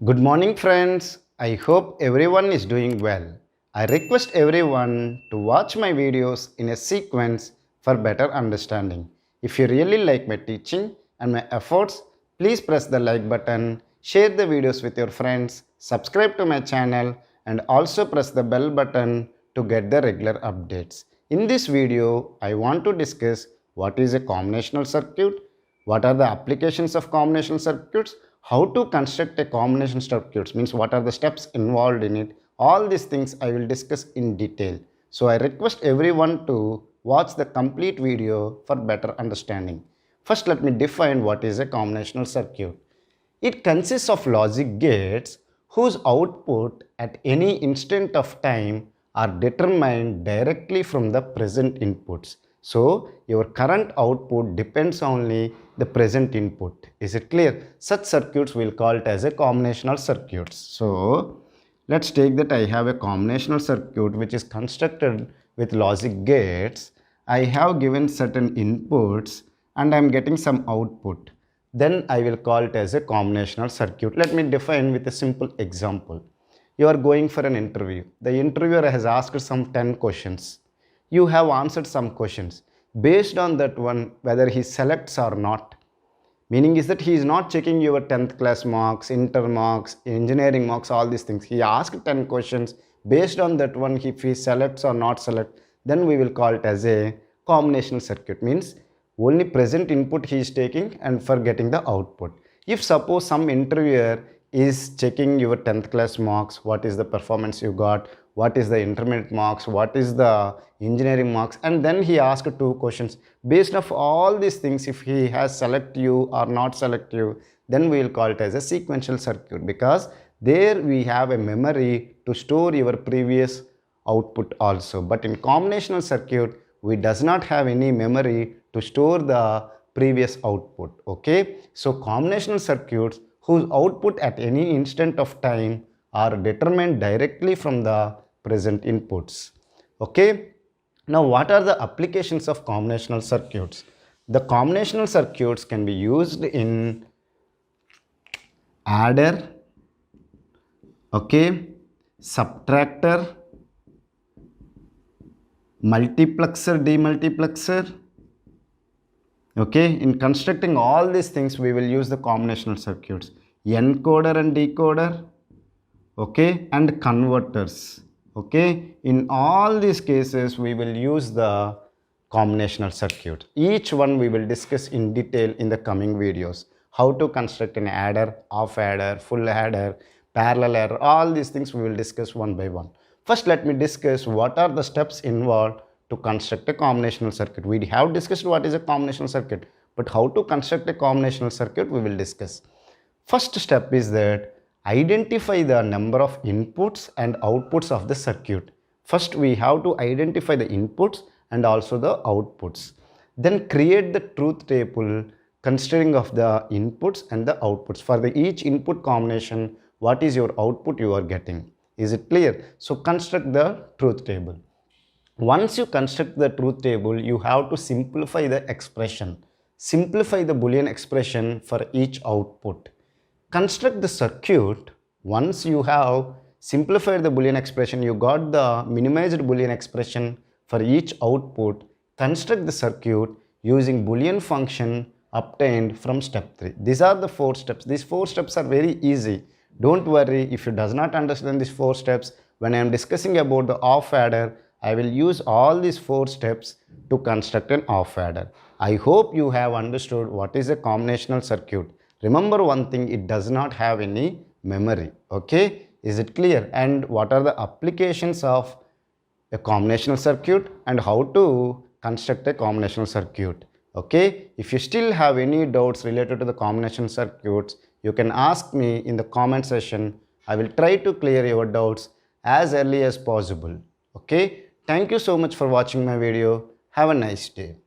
Good morning, friends. I hope everyone is doing well. I request everyone to watch my videos in a sequence for better understanding. If you really like my teaching and my efforts, please press the like button, share the videos with your friends, subscribe to my channel, and also press the bell button to get the regular updates. In this video, I want to discuss what is a combinational circuit, what are the applications of combinational circuits, how to construct a combination circuits, means what are the steps involved in it. All these things I will discuss in detail. So I request everyone to watch the complete video for better understanding. First, let me define what is a combinational circuit. It consists of logic gates whose output at any instant of time are determined directly from the present inputs. So, your current output depends only the present input. Is it clear? Such circuits we'll call it as a combinational circuits. So, let's take that I have a combinational circuit which is constructed with logic gates. I have given certain inputs and I am getting some output. Then I will call it as a combinational circuit. Let me define with a simple example. You are going for an interview. The interviewer has asked some 10 questions. You have answered some questions. Based on that one, whether he selects or not, meaning is that he is not checking your 10th class marks, inter marks, engineering marks, all these things. He asked 10 questions. Based on that one, if he selects or not select, then we will call it as a combinational circuit. Means only present input he is taking and for getting the output. If suppose some interviewer is checking your 10th class marks, what is the performance you got, what is the intermediate marks, what is the engineering marks, and then he asked two questions. Based of all these things, if he has select you or not select you, then we will call it as a sequential circuit, because there we have a memory to store your previous output also. But in combinational circuit, we does not have any memory to store the previous output. Okay, so combinational circuits whose output at any instant of time are determined directly from the present inputs. Okay, now what are the applications of combinational circuits? The combinational circuits can be used in adder, okay, subtractor, multiplexer, demultiplexer. Okay, in constructing all these things we will use the combinational circuits, encoder and decoder, okay, and converters. Okay, in all these cases we will use the combinational circuit. Each one we will discuss in detail in the coming videos. How to construct an adder, half adder, full adder, parallel adder, all these things we will discuss one by one. First, let me discuss what are the steps involved to construct a combinational circuit. We have discussed what is a combinational circuit, but how to construct a combinational circuit we will discuss. First step is that identify the number of inputs and outputs of the circuit. First we have to identify the inputs and also the outputs. Then create the truth table considering of the inputs and the outputs. For the each input combination, what is your output you are getting? Is it clear? So construct the truth table. Once you construct the truth table, you have to simplify the expression. Simplify the Boolean expression for each output. Construct the circuit. Once you have simplified the Boolean expression, you got the minimized Boolean expression for each output. Construct the circuit using Boolean function obtained from step 3. These are the 4 steps. These 4 steps are very easy. Don't worry if you does not understand these 4 steps. When I am discussing about the off adder, I will use all these 4 steps to construct an off adder. I hope you have understood what is a combinational circuit. Remember one thing, it does not have any memory. Okay, is it clear? And what are the applications of a combinational circuit and how to construct a combinational circuit? Okay, if you still have any doubts related to the combination circuits, you can ask me in the comment section. I will try to clear your doubts as early as possible. Okay, thank you so much for watching my video. Have a nice day.